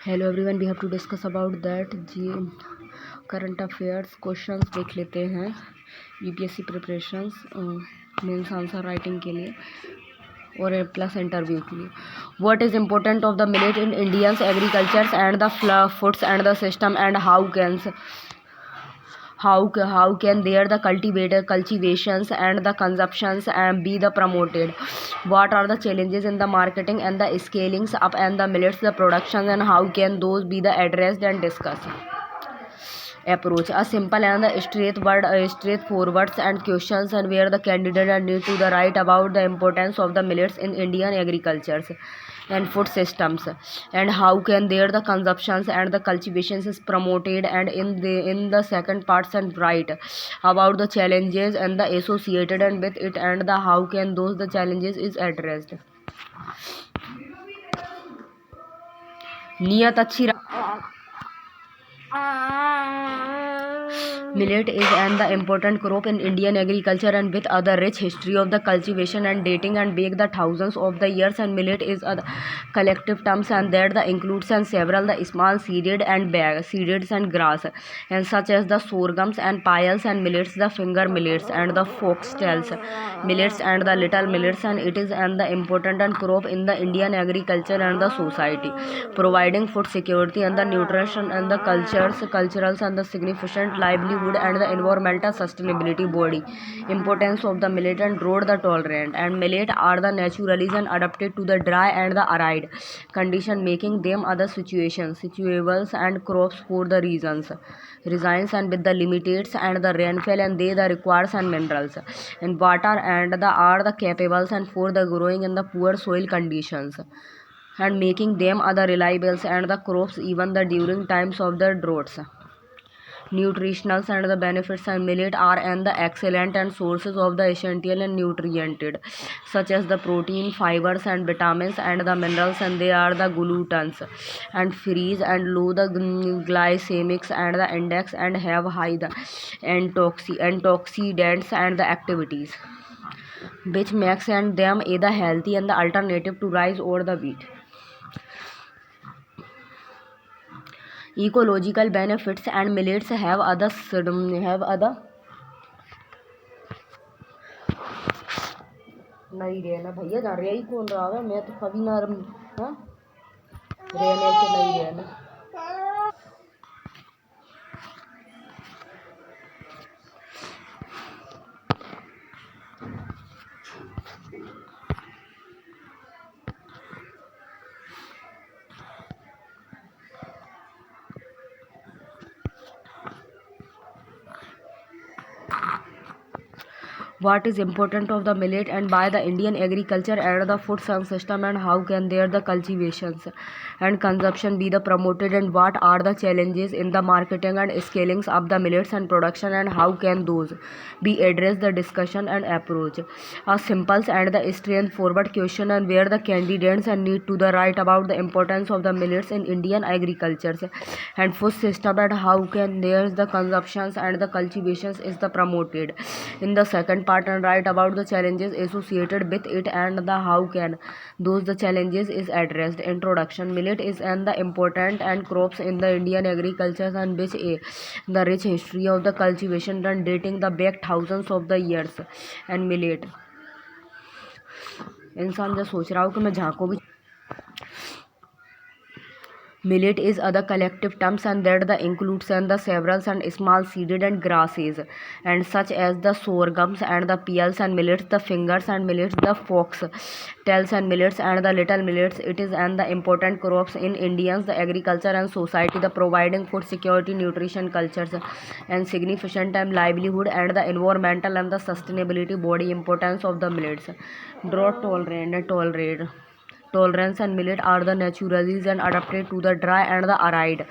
Hello everyone, we have to discuss about that G current affairs questions देख लेते हैं UPSC preparations mains answer writing के लिए और प्लस इंटरव्यू के लिए। What is important of the millet in Indians agricultures and the foods and the system and how can there the cultivations and the consumptions and be the promoted? What are the challenges in the marketing and the scalings up and the millets the productions, and how can those be the addressed and discussed? Approach: a simple and the straightforward and questions and where the candidate need to the write about the importance of the millets in Indian agriculture and food systems, and how can there the consumptions and the cultivations is promoted, and in the second parts and write about the challenges and the associated and with it, and the how can those the challenges is addressed. नियत अच्छी Millet is an the important crop in Indian agriculture and with other rich history of the cultivation and dating and back the thousands of the years, and millet is a collective terms and that the includes and several the small seeds and grass and such as the sorghums and piles and millets, the finger millets and the foxtails millets and the little millets, and it is an the important and crop in the Indian agriculture and the society, providing food security and the nutrition and the culturals and the significant livelihood and the environmental sustainability body. Importance of the millet and drought the tolerant, and millet are the naturally and adapted to the dry and the arid condition, making them other situables and crops for the reasons resigns and with the limitates and the rainfall, and they the requires and minerals and water and the are the capables and for the growing in the poor soil conditions, and making them other reliables and the crops even the during times of the droughts. Nutritionals and the benefits and millet are and the excellent and sources of the essential and nutriented such as the protein, fibers and vitamins and the minerals, and they are the gluten's and freeze and low the glycemics and the index and have high the antioxidants and the activities which makes and them either healthy and the alternative to rice or the wheat. Ecological benefits and millets have other नहीं रहना भैया, जा रहा ही कौन रहा है, मैं तो कभी ना हाँ रहने के नहीं रहना। What is important of the millet and by the Indian agriculture and the food system, and how can there the cultivations and consumption be the promoted, and what are the challenges in the marketing and scalings of the millets and production, and how can those be addressed, the discussion and approach. A simple and the straightforward question and where the candidates and need to the write about the importance of the millets in Indian agriculture and food system, and how can there the consumptions and the cultivations is the promoted. In the second part and write about the challenges associated with it, and the how can those the challenges is addressed. Introduction: millet is an the important and crops in the Indian agriculture and which a the rich history of the cultivation and dating the back thousands of the years, and millet इंसान जो सोच रहा हो कि मैं झाँको भी Millet is other collective terms and that the includes and the several and small seeded and grasses and such as the sorghums and the peels and millets, the fingers and millets, the fox tails and millets and the little millets. It is and the important crops in Indians, the agriculture and society, the providing food security, nutrition, cultures and significant and livelihood and the environmental and the sustainability body. Importance of the millets: drought tolerance and millet are the naturally and adapted to the dry and the arid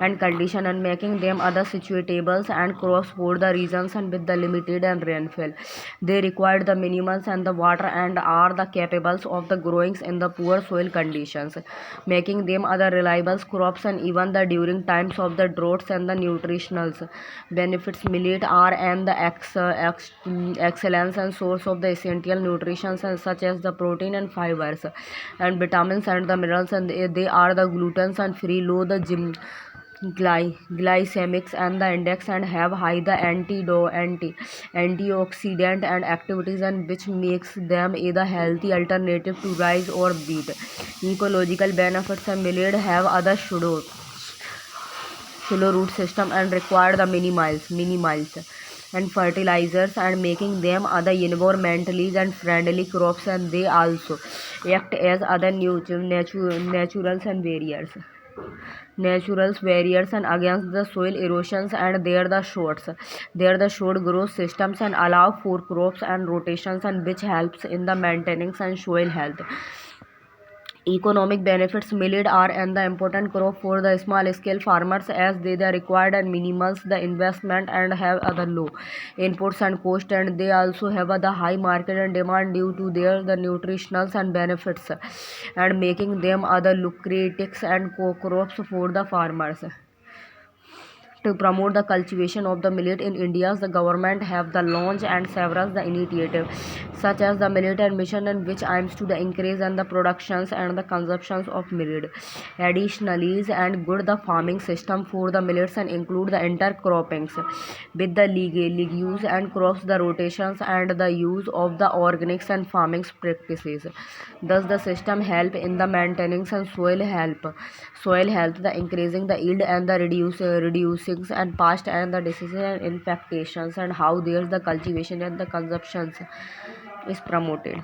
and condition, and making them other suitables and crops for the regions and with the limited and rainfall. They require the minimums and the water and are the capables of the growings in the poor soil conditions, making them other reliable crops and even the during times of the droughts. And the nutritional benefits: millet are and the excellence and source of the essential nutrition and such as the protein and fibers and vitamins and the minerals, and they are the gluten and free, low the glycemics and the index, and have high the antioxidant and activities, and which makes them a healthy alternative to rice or wheat. Ecological benefits: and millet have other shallow root system and require the minimals and fertilizers, and making them other environmentally and friendly crops, and they also act as other naturals barriers and against the soil erosions, and they are the short growth systems and allow for crops and rotations, and which helps in the maintenance and soil health. Economic benefits: millet are an the important crop for the small scale farmers, as they required and minimums the investment and have other low inputs and cost, and they also have the high market and demand due to their the nutritionals and benefits, and making them other lucrative and crops for the farmers. To promote the cultivation of the millet in India, the government have the launch and several the initiatives, such as the Millet and Mission, and which aims to the increase and the productions and the consumptions of millet. Additionally, and good the farming system for the millets and include the intercroppings with the legumes and crops, the rotations and the use of the organics and farming practices. Thus, the system help in the maintenance and soil health, the increasing the yield and the reducing and past and the diseases and infections, and how there's the cultivation and the consumption is promoted.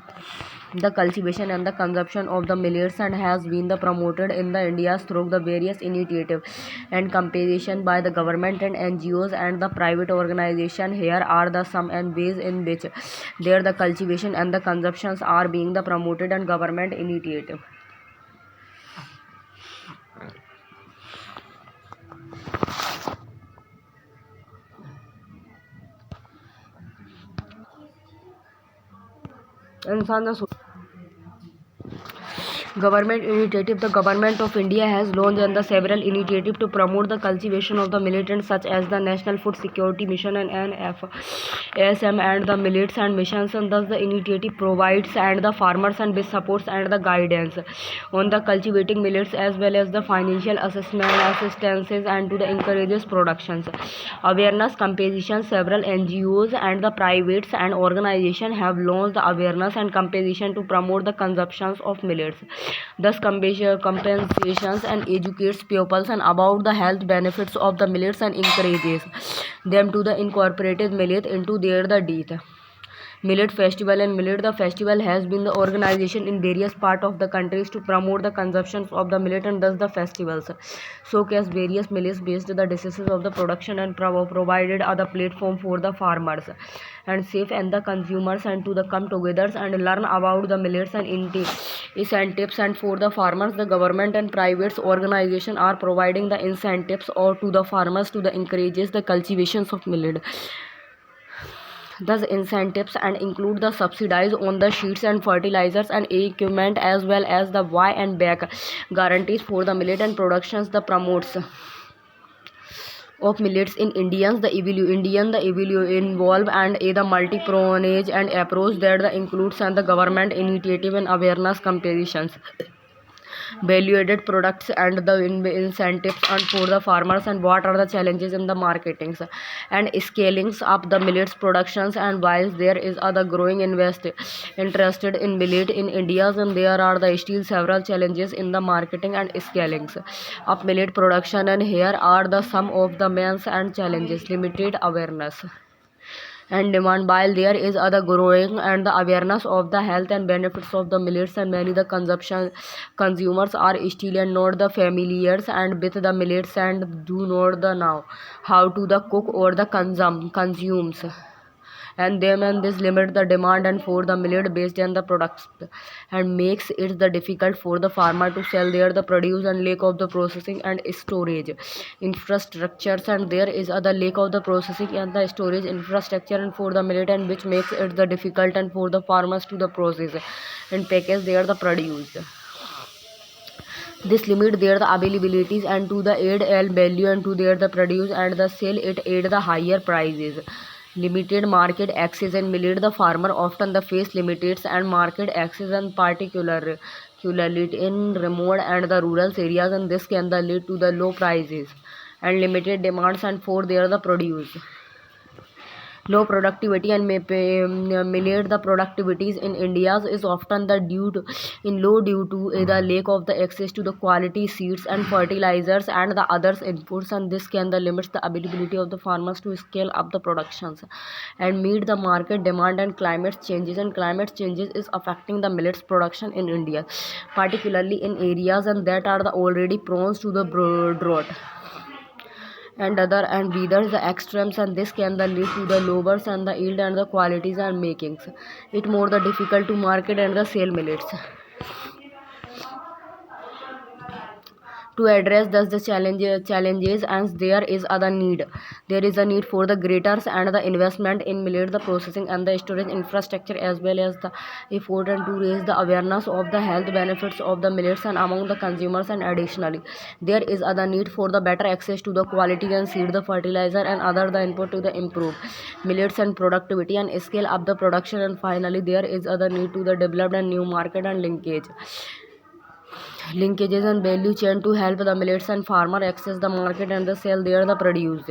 The cultivation and the consumption of the millets and has been the promoted in the India through the various initiatives and competition by the government and NGOs and the private organization. Here are the some and ways in which there the cultivation and the consumptions are being the promoted and government initiative. इंसान Government initiative: the Government of India has launched and the several initiatives to promote the cultivation of the millet, and such as the National Food Security Mission and NFSM and the Millets and Missions, and thus the initiative provides and the farmers and with supports and the guidance on the cultivating millets, as well as the financial assistances and to the encourages productions. Awareness competition: several NGOs and the privates and organizations have launched the awareness and competition to promote the consumptions of millets. Thus, compensations and educates pupils and about the health benefits of the millets and encourages them to the incorporated millet into their the diet. Millet Festival: and Millet the Festival has been the organization in various parts of the countries to promote the consumption of the millet, and thus the festivals showcase various millets based the diseases of the production and provided other platform for the farmers and safe and the consumers and to the come together and learn about the millets and incentives, and for the farmers the government and private organization are providing the incentives or to the farmers to the encourages the cultivations of millet. Thus, incentives and include the subsidies on the seeds and fertilizers and equipment, as well as the buy and back guarantees for the millet and productions. The promotes of millets in Indians the involve and a the multi-pronage and approach that the includes and the government initiative and awareness competitions, value-added products and the incentives and for the farmers, and what are the challenges in the marketings and scalings up the millets productions. And while there is other growing interested in millet in India, and there are the still several challenges in the marketing and scalings of millet production, and here are the some of the main and challenges: limited awareness and demand. While there is other growing and the awareness of the health and benefits of the millets, and many the consumers are still and not the familiars and with the millets and do not the know how to the cook or the consumes and them, and this limit the demand and for the millet based on the products and makes it the difficult for the farmer to sell their the produce, and lack of the processing and storage infrastructures, and there is other lack of the processing and the storage infrastructure and for the millet, and which makes it the difficult and for the farmers to the process and package their the produce. This limit their the availabilities and to the add value and to their the produce and the sell it at the higher prices. Limited market access in millet. The farmer often the face limits and market access, and particularly in remote and the rural areas, and this can the lead to the low prices and limited demands and for their the produce. Low productivity and millet the productivities in India is often the due to the lack of the access to the quality seeds and fertilizers and the others inputs, and this can the limits the availability of the farmers to scale up the productions and meet the market demand. And climate changes, is affecting the millets production in India, particularly in areas and that are the already prone to the drought and other and weathers the extremes, and this can the lead to the lowers and the yield and the qualities and makings it more the difficult to market and the sale millets. To address thus the challenges, and there is a need for the greater and the investment in millet the processing and the storage infrastructure, as well as the effort and to raise the awareness of the health benefits of the millets and among the consumers. And additionally, there is other need for the better access to the quality and seed the fertilizer and other the input to the improve millets and productivity and scale up the production. And finally, there is other need to the develop a new market and linkages and value chain to help the millets and farmer access the market and the sell their the produce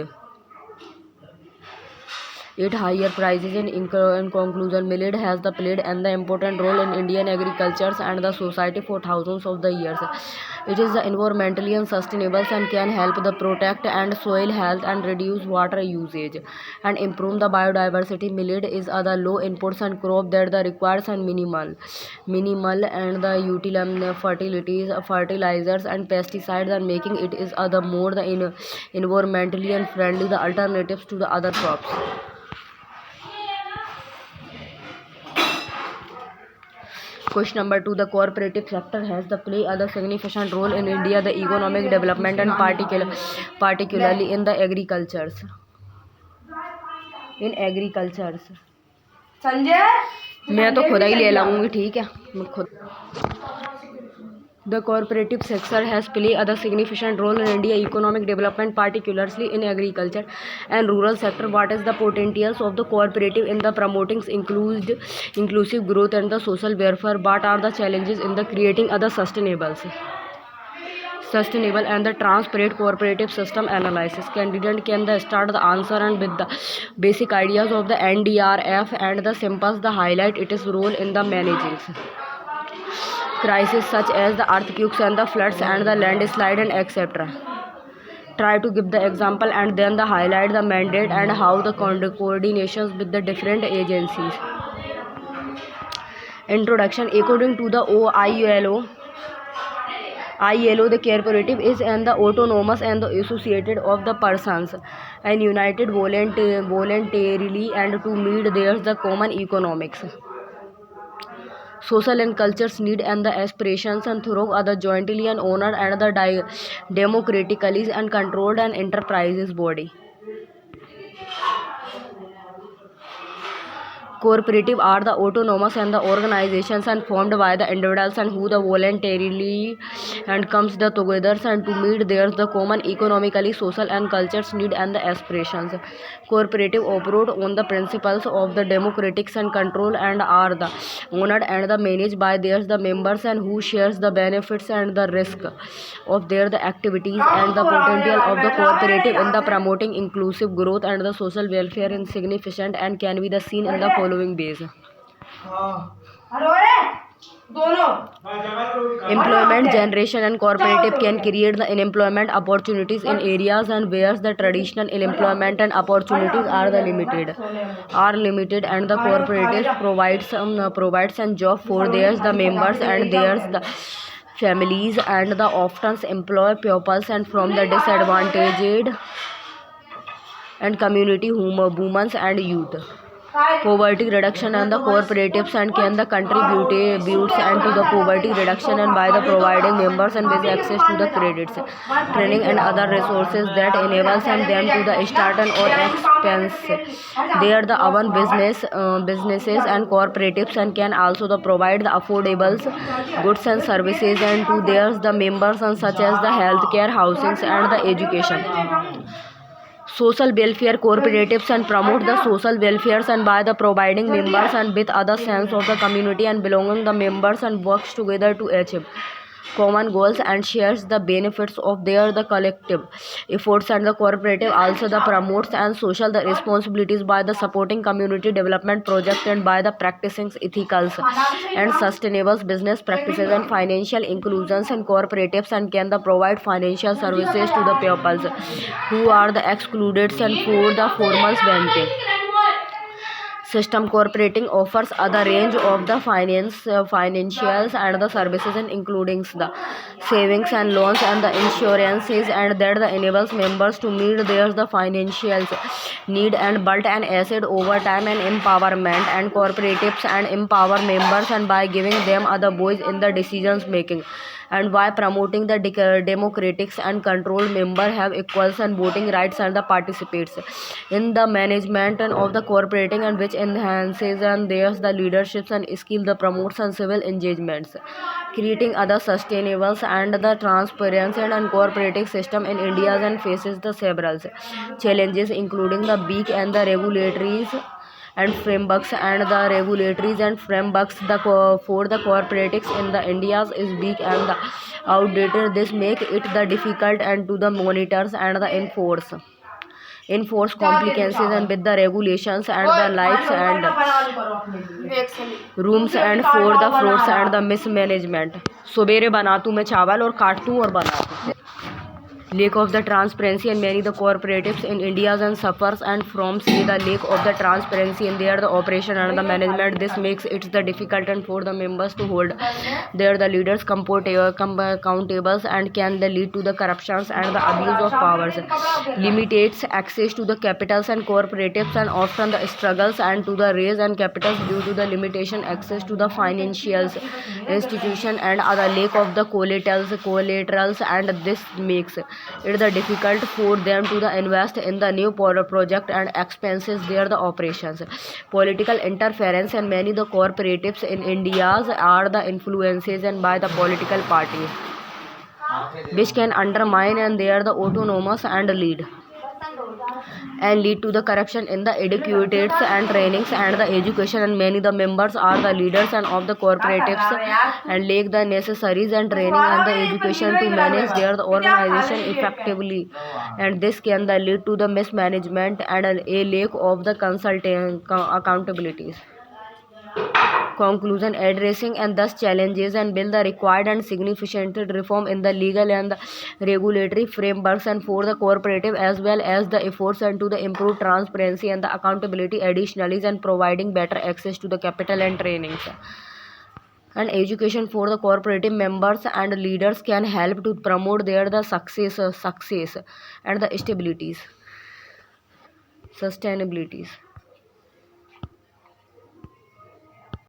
at higher prices. In conclusion, millet has the played and the important role in Indian agriculture and the society for thousands of the years. It is the environmentally and sustainable and can help the protect and soil health and reduce water usage and improve the biodiversity. Millet is the low inputs and crop that the requires and minimal and the fertilizers and pesticides, and making it is the more the environmentally and friendly the alternatives to the other crops. Question number 2. The cooperative sector has the play a significant role in India the economic development and particularly in the agricultures. Sanjay मैं तो खुद ही ले लाऊंगी, ठीक है, मैं खुद. The cooperative sector has played a significant role in India economic development, particularly in agriculture and rural sector. What is the potentials of the cooperative in the promoting inclusive growth and the social welfare? What are the challenges in the creating other sustainable and the transparent cooperative system analysis? Candidate can the start the answer and with the basic ideas of the NDRF and the simple the highlight its role in the managing crises such as the earthquakes and the floods and the landslide and etc. Try to give the example and then the highlight the mandate and how the coordinations with the different agencies. Introduction. According to the ILO, the cooperative is and the autonomous and the associated of the persons and united voluntarily and to meet their the common economics, social and cultures need and the aspirations and through other jointly and honored and the democratically and controlled and enterprises body. Cooperative are the autonomous and the organizations and formed by the individuals and who the voluntarily and comes the together and to meet their the common economically, social and cultures need and the aspirations. Cooperative operate on the principles of the democratics and control and are the owned and the managed by their the members and who shares the benefits and the risk of their the activities. And the potential of the cooperative in the promoting inclusive growth and the social welfare is significant and can be the seen in the following ways. Employment generation and cooperative can create the employment opportunities in areas and where the traditional employment and opportunities are limited and the cooperative provides and job for theirs the members and theirs the families and the often employ pupils and from the disadvantaged and community women and youth. Poverty reduction and the cooperatives and can the contributes and to the poverty reduction and by the providing members and with access to the credits, training and other resources that enables them to the start and or expense they are the own businesses. And cooperatives and can also the provide the affordable goods and services and to theirs the members and such as the healthcare, housing and the education. social welfare cooperatives and promote the social welfares and by the providing members and with other sense of the community and belonging the members and works together to achieve common goals and shares the benefits of their the collective efforts. And the cooperative also the promotes and social the responsibilities by the supporting community development project and by the practicing ethical and sustainable business practices and financial inclusions and cooperatives and can the provide financial services to the peoples who are the excluded and for the formal banking system. Cooperating offers other range of the financials and the services and including the savings and loans and the insurances and that the enables members to meet their the financial need and build an asset over time and empowerment. And cooperatives and empower members and by giving them other voice in the decisions making and by promoting the democratics and control member have equals and voting rights and the participates in the management and of the cooperating and which enhances and there's the leaderships and skill the promotes and civil engagements creating other sustainables and the transparency and cooperative system in India and faces the several challenges including the big and the regulatories and frameworks and the regulatories and frameworks for the cooperatives in the India's is big and the outdated. This make it the difficult and to the monitors and the enforce complications and with the regulations and the likes and rooms and for the frauds and the mismanagement. सवेरे बनातू मैं चावल और काटतू और बनातू lack of the transparency and many the cooperatives in India and suffers and from see the lack of the transparency in their the operation and the management. This makes it the difficult and for the members to hold their the leaders accountables and can the lead to the corruptions and the abuse of powers limitates access to the capitals and cooperatives and often the struggles and to the raise and capitals due to the limitation access to the financials institution and other lack of the collaterals and this makes it the difficult for them to the invest in the new project and expenses their the operations. Political interference and many the cooperatives in India are the influences and by the political parties which can undermine and they are the autonomous and lead to the corruption in the educated and trainings and the education. And many the members are the leaders and of the cooperatives and lack the necessaries and training and the education to manage their the organization effectively and this can the lead to the mismanagement and a lack of the consulting accountabilities. Conclusion addressing and thus challenges and build the required and significant reform in the legal and the regulatory frameworks and for the cooperative as well as the efforts and to the improve transparency and the accountability additionally and providing better access to the capital and trainings and education for the cooperative members and leaders can help to promote their the success and the sustainabilities.